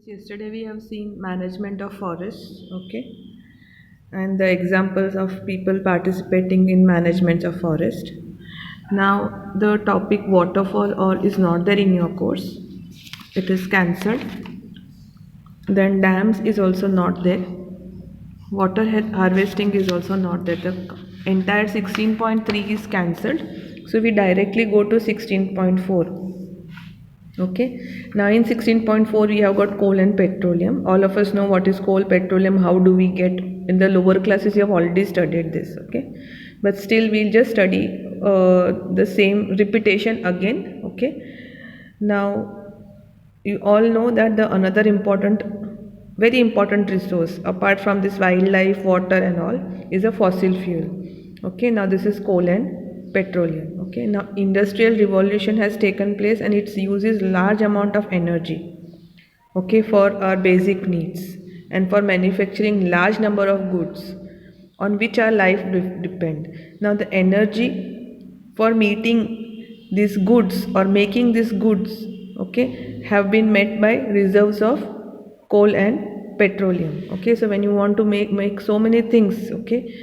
Yesterday we have seen management of forests, okay, and the examples of people participating in management of forest. Now the topic waterfall or is not there in your course. It is cancelled. Then dams is also not there. Water harvesting is also not there. The entire 16.3 is cancelled. So we directly go to 16.4. Okay, now in 16.4 we have got coal and petroleum. All of us know what is coal, petroleum, how do we get. In the lower classes you have already studied this, okay, but still we'll just study the same repetition again. Okay, now you all know that the another important, very important resource apart from this wildlife, water and all, is a fossil fuel. Okay, now this is coal and petroleum. Okay, now industrial revolution has taken place and it uses large amount of energy, okay, for our basic needs and for manufacturing large number of goods on which our life depend. Now the energy for meeting these goods or making these goods, okay, have been met by reserves of coal and petroleum. Okay, so when you want to make so many things, okay,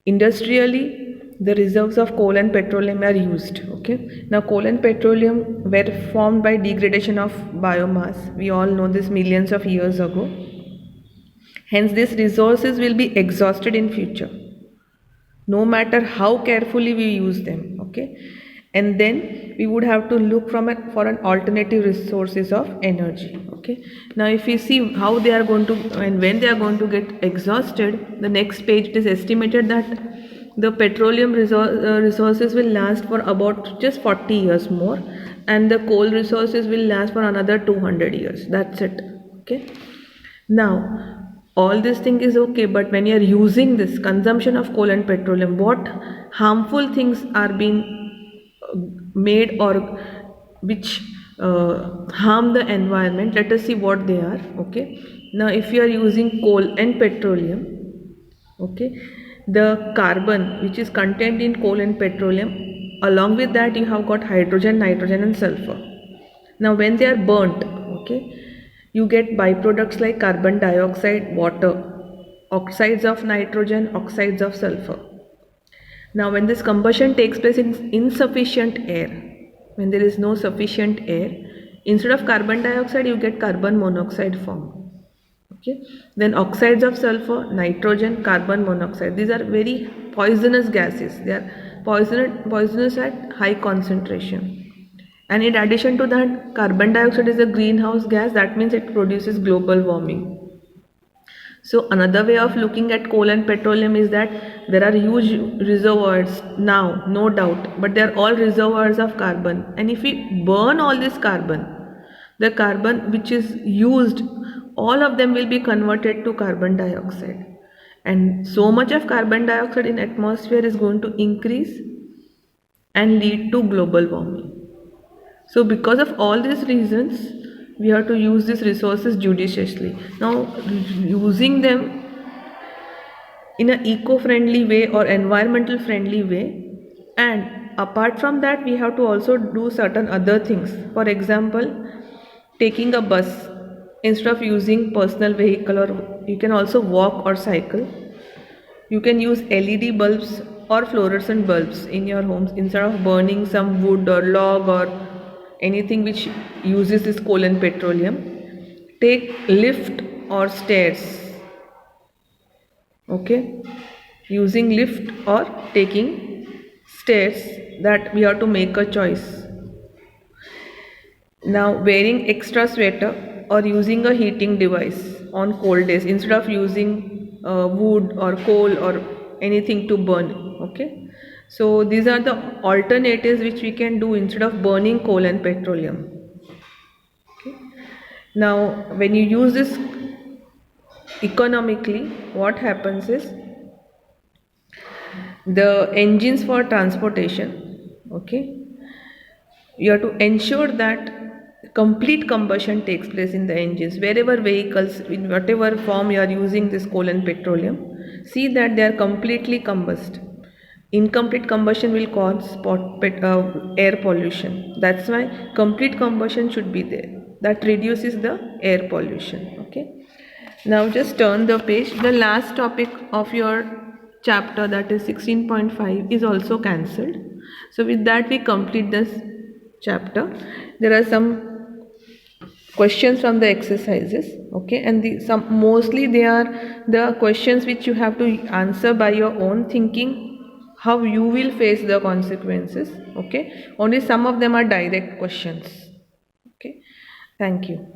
industrially the reserves of coal and petroleum are used. Okay, now coal and petroleum were formed by degradation of biomass, we all know this, millions of years ago. Hence these resources will be exhausted in future no matter how carefully we use them. Okay, and then we would have to look for an alternative resources of energy. Okay, now if we see how they are going to and when they are going to get exhausted, the next page, it is estimated that the petroleum resources will last for about just 40 years more, and the coal resources will last for another 200 years. That's it. Okay, now all this thing is okay, but when you are using this consumption of coal and petroleum, what harmful things are being made or which harm the environment? Let us see what they are. Okay, now if you are using coal and petroleum, okay, the carbon which is contained in coal and petroleum, along with that you have got hydrogen, nitrogen and sulfur. Now when they are burnt, okay, you get byproducts like carbon dioxide, water, oxides of nitrogen, oxides of sulfur. Now when this combustion takes place in insufficient air, when there is no sufficient air, instead of carbon dioxide you get carbon monoxide form. Okay, then oxides of sulfur, nitrogen, carbon monoxide, these are very poisonous gases. They are poisonous at high concentration. And in addition to that, carbon dioxide is a greenhouse gas, that means it produces global warming. So another way of looking at coal and petroleum is that there are huge reservoirs now, no doubt, but they are all reservoirs of carbon. And if we burn all this carbon, the carbon which is used, all of them will be converted to carbon dioxide. And so much of carbon dioxide in atmosphere is going to increase and lead to global warming. So because of all these reasons, we have to use these resources judiciously. Now using them in an eco-friendly way or environmental friendly way, and apart from that we have to also do certain other things. For example, taking a bus instead of using personal vehicle, or you can also walk or cycle. You can use LED bulbs or fluorescent bulbs in your homes instead of burning some wood or log or anything which uses this coal and petroleum. Take lift or stairs. Okay, using lift or taking stairs, that we have to make a choice. Now wearing extra sweater or using a heating device on cold days instead of using wood or coal or anything to burn. Okay, so these are the alternatives which we can do instead of burning coal and petroleum. Okay, now when you use this economically, what happens is the engines for transportation, okay, you have to ensure that complete combustion takes place in the engines. Wherever vehicles, in whatever form you are using this coal and petroleum, see that they are completely combust. Incomplete combustion will cause air pollution. That's why complete combustion should be there. that reduces the air pollution. Okay, now just turn the page. The last topic of your chapter, that is 16.5, is also cancelled. So with that we complete this chapter. There are some questions from the exercises, okay, and some mostly they are the questions which you have to answer by your own thinking, how you will face the consequences. Okay, only some of them are direct questions. Okay, thank you.